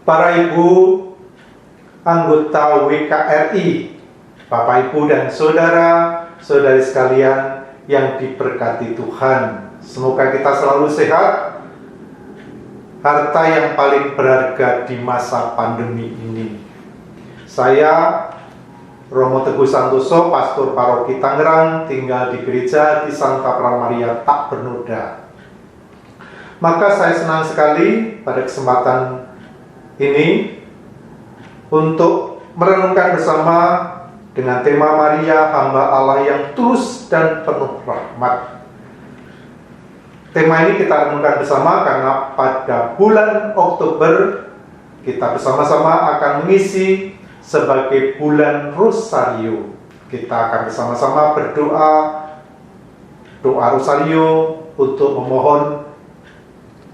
para ibu anggota WKRI, Bapak Ibu dan saudara-saudari sekalian yang diberkati Tuhan. Semoga kita selalu sehat, harta yang paling berharga di masa pandemi ini. Saya Romo Teguh Santoso, Pastor Paroki Tangerang, tinggal di gereja di Santa Pramaria Tak Bernoda. Maka saya senang sekali pada kesempatan ini untuk merenungkan bersama dengan tema Maria, hamba Allah yang tulus dan penuh rahmat. Tema ini kita renungkan bersama karena pada bulan Oktober kita bersama-sama akan mengisi sebagai bulan Rosario. Kita akan bersama-sama berdoa, doa Rosario untuk memohon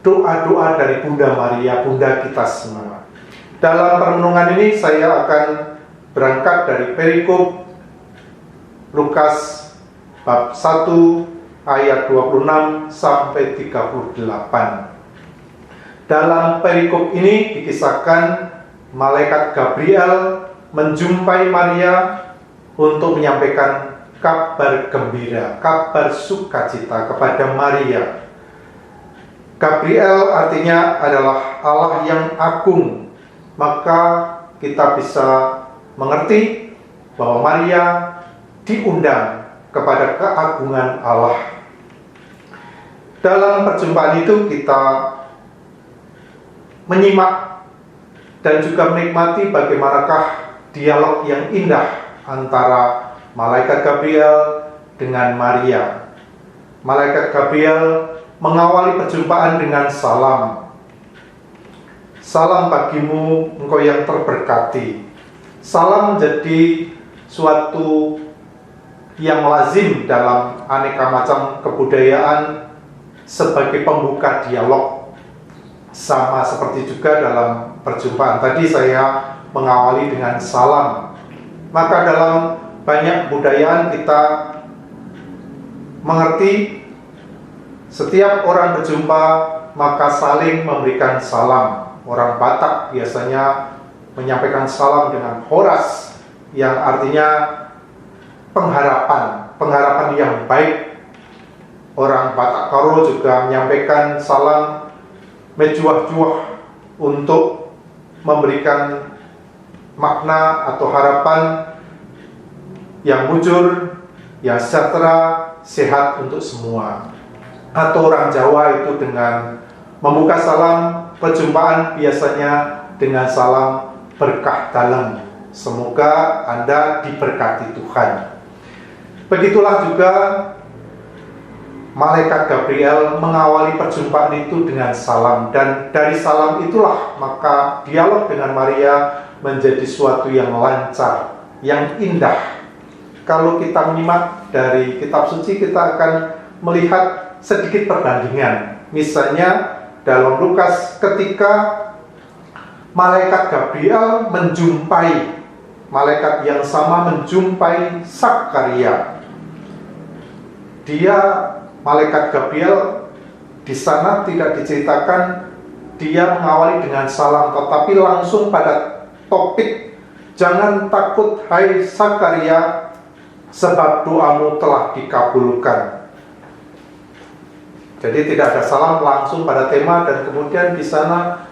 doa-doa dari Bunda Maria, Bunda kita semua. Dalam perenungan ini saya akan berangkat dari perikop Lukas bab 1 ayat 26 sampai 38. Dalam perikop ini dikisahkan Malaikat Gabriel menjumpai Maria untuk menyampaikan kabar gembira, kabar sukacita kepada Maria. Gabriel artinya adalah Allah yang agung, maka kita bisa mengerti bahwa Maria diundang kepada keagungan Allah. Dalam perjumpaan itu kita menyimak dan juga menikmati bagaimanakah dialog yang indah antara Malaikat Gabriel dengan Maria. Malaikat Gabriel mengawali perjumpaan dengan salam. Salam bagimu, engkau yang terberkati. Salam menjadi suatu yang lazim dalam aneka macam kebudayaan sebagai pembuka dialog. Sama seperti juga dalam perjumpaan tadi saya mengawali dengan salam. Maka dalam banyak budayaan kita mengerti setiap orang berjumpa maka saling memberikan salam. Orang Batak biasanya menyampaikan salam dengan horas yang artinya pengharapan yang baik. Orang Batak Karo juga menyampaikan salam mejuah-juah untuk memberikan makna atau harapan yang mujur, yang sejahtera, sehat untuk semua. Atau orang Jawa itu dengan membuka salam perjumpaan biasanya dengan salam berkah dalam. Semoga Anda diberkati Tuhan. Begitulah juga Malaikat Gabriel mengawali perjumpaan itu dengan salam, dan dari salam itulah maka dialog dengan Maria menjadi suatu yang lancar, yang indah. Kalau kita menyimak dari kitab suci kita akan melihat sedikit perbandingan. Misalnya dalam Lukas ketika Malaikat Gabriel menjumpai malaikat yang sama menjumpai Zakaria. Malaikat Gabriel di sana tidak diceritakan dia mengawali dengan salam, tetapi langsung pada topik, jangan takut hai Zakaria, sebab doamu telah dikabulkan. Jadi tidak ada salam, langsung pada tema, dan kemudian di sana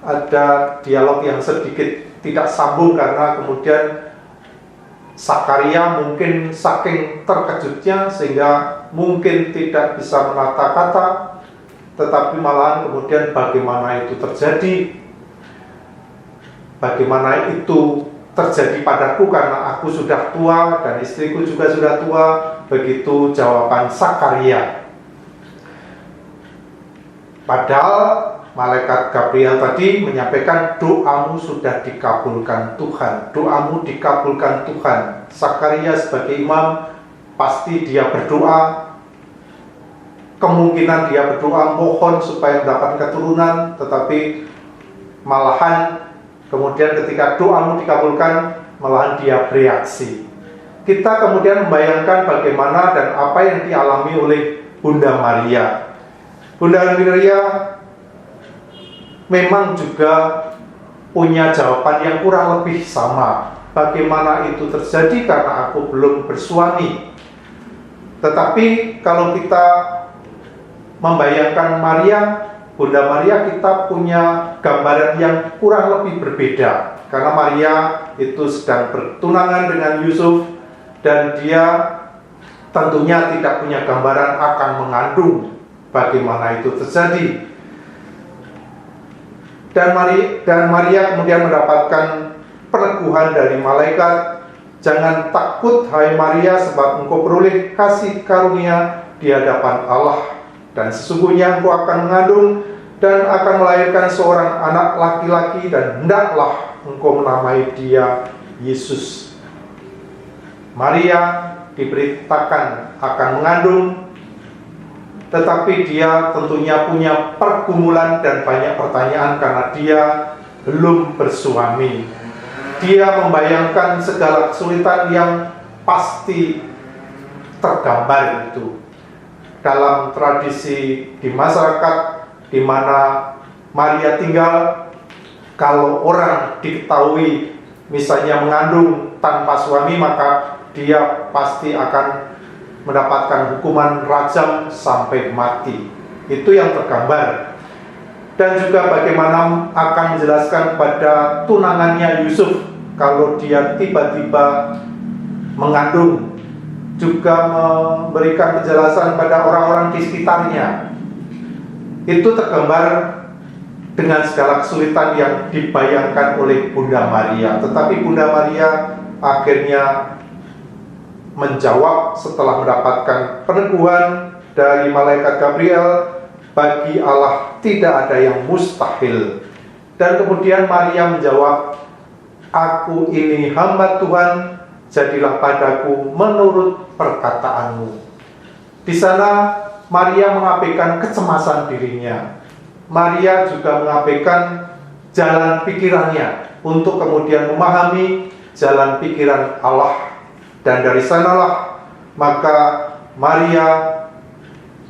ada dialog yang sedikit tidak sambung karena kemudian Zakaria mungkin saking terkejutnya sehingga mungkin tidak bisa menata kata, tetapi malahan kemudian bagaimana itu terjadi, bagaimana itu terjadi padaku karena aku sudah tua dan istriku juga sudah tua. Begitu jawaban Zakaria. Padahal Malaikat Gabriel tadi menyampaikan doamu sudah dikabulkan Tuhan, doamu dikabulkan Tuhan. Zakaria sebagai imam pasti dia berdoa, kemungkinan dia berdoa mohon supaya mendapatkan keturunan, tetapi malahan kemudian ketika doamu dikabulkan malahan dia bereaksi. Kita kemudian membayangkan bagaimana dan apa yang dialami oleh Bunda Maria. Bunda Maria memang juga punya jawaban yang kurang lebih sama. Bagaimana itu terjadi? Karena aku belum bersuami. Tetapi kalau kita membayangkan Maria, Bunda Maria, kita punya gambaran yang kurang lebih berbeda. Karena Maria itu sedang bertunangan dengan Yusuf, dan dia tentunya tidak punya gambaran akan mengandung. Bagaimana itu terjadi? Dan Maria kemudian mendapatkan peneguhan dari malaikat, "Jangan takut hai Maria, sebab engkau beroleh kasih karunia di hadapan Allah. Dan sesungguhnya engkau akan mengandung dan akan melahirkan seorang anak laki-laki, dan hendaklah engkau menamai dia Yesus." Maria diberitakan akan mengandung, tetapi dia tentunya punya pergumulan dan banyak pertanyaan karena dia belum bersuami. Dia membayangkan segala kesulitan yang pasti tergambar itu dalam tradisi di masyarakat di mana Maria tinggal. Kalau orang diketahui misalnya mengandung tanpa suami, maka dia pasti akan mendapatkan hukuman rajam sampai mati. Itu yang tergambar. Dan juga bagaimana akan menjelaskan pada tunangannya Yusuf kalau dia tiba-tiba mengandung, juga memberikan penjelasan pada orang-orang di sekitarnya. Itu tergambar dengan segala kesulitan yang dibayangkan oleh Bunda Maria. Tetapi Bunda Maria akhirnya menjawab setelah mendapatkan peneguhan dari malaikat Gabriel, "Bagi Allah tidak ada yang mustahil." Dan kemudian Maria menjawab, "Aku ini hamba Tuhan, jadilah padaku menurut perkataanmu." Di sana Maria mengabaikan kecemasan dirinya. Maria juga mengabaikan jalan pikirannya untuk kemudian memahami jalan pikiran Allah. Dan dari sanalah maka Maria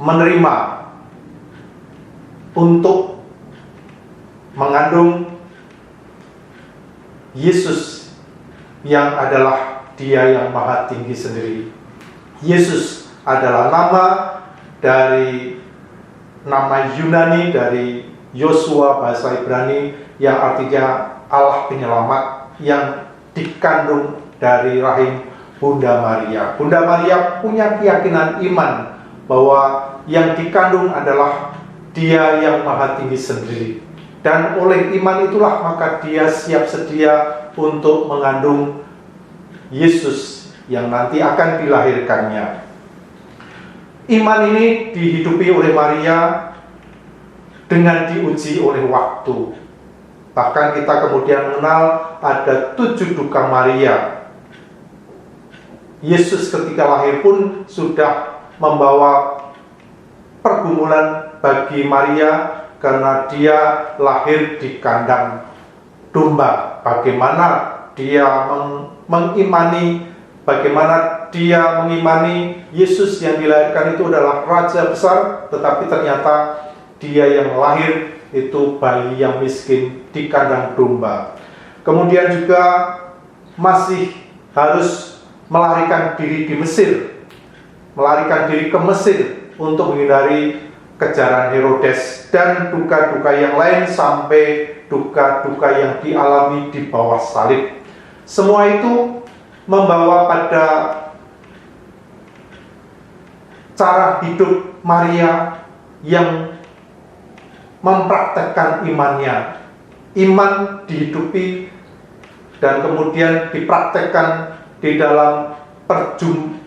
menerima untuk mengandung Yesus yang adalah Dia yang Maha Tinggi sendiri. Yesus adalah nama dari nama Yunani dari Yosua bahasa Ibrani yang artinya Allah penyelamat, yang dikandung dari rahim Bunda Maria. Bunda Maria punya keyakinan iman bahwa yang dikandung adalah Dia yang Maha Tinggi sendiri. Dan oleh iman itulah maka dia siap sedia untuk mengandung Yesus yang nanti akan dilahirkannya. Iman ini dihidupi oleh Maria dengan diuji oleh waktu. Bahkan kita kemudian mengenal ada 7 duka Maria. Yesus ketika lahir pun sudah membawa pergumulan bagi Maria karena dia lahir di kandang domba. Bagaimana dia mengimani Yesus yang dilahirkan itu adalah raja besar, tetapi ternyata dia yang lahir itu bayi yang miskin di kandang domba. Kemudian juga masih harus melarikan diri di Mesir, melarikan diri ke Mesir untuk menghindari kejaran Herodes dan duka-duka yang lain sampai duka-duka yang dialami di bawah salib. Semua itu membawa pada cara hidup Maria yang mempraktekkan imannya. Iman dihidupi dan kemudian dipraktekkan di dalam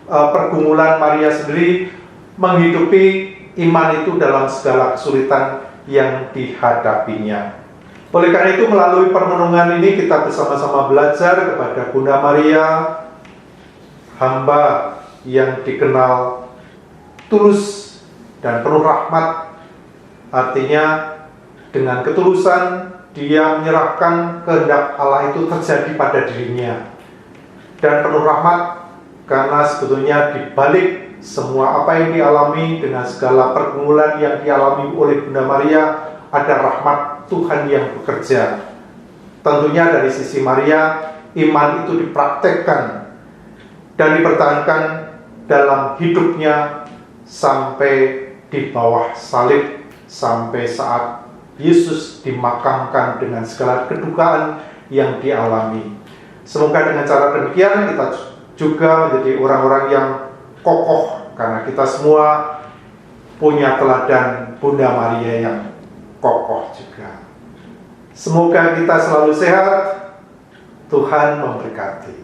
pergumulan Maria sendiri, menghidupi iman itu dalam segala kesulitan yang dihadapinya. Oleh karena itu, melalui permenungan ini kita bersama-sama belajar kepada Bunda Maria, hamba yang dikenal tulus dan penuh rahmat. Artinya dengan ketulusan dia menyerahkan kehendak Allah itu terjadi pada dirinya, dan penuh rahmat karena sebetulnya di balik semua apa yang dialami dengan segala pergumulan yang dialami oleh Bunda Maria ada rahmat Tuhan yang bekerja. Tentunya dari sisi Maria, iman itu dipraktekkan dan dipertahankan dalam hidupnya sampai di bawah salib, sampai saat Yesus dimakamkan dengan segala kedukaan yang dialami. Semoga dengan cara demikian kita juga menjadi orang-orang yang kokoh, karena kita semua punya teladan Bunda Maria yang kokoh juga. Semoga kita selalu sehat. Tuhan memberkati.